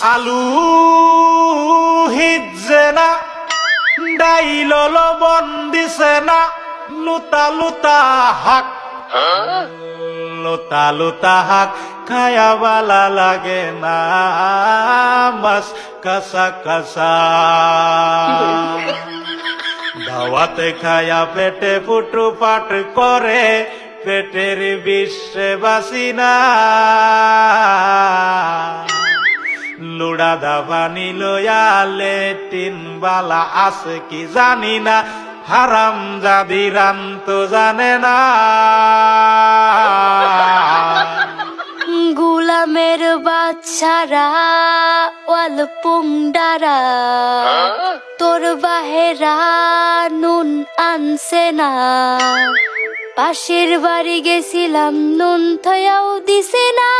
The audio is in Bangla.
আলু হিজে না ডাইল লবণ দিছে না লুতা লুতা হাক লুতা লুতা হাক খায়া বালা লাগে না মাছ কাঁচা কাঁচা দাওয়াতে খায়া পেটে ফুটু পাট করে পেটের বিশ্বে বাসি না লুড়া দাবা নিলয়ালে তিন বালা আছে কি জানি না হারাম জাদি রান তো জানে না গুলামের বাচ্চারা ওয়াল পুংডারা তোর বাহেরা নুন আনছে না পাশের বাড়ি গেছিলাম নুন থয়াও দিছে না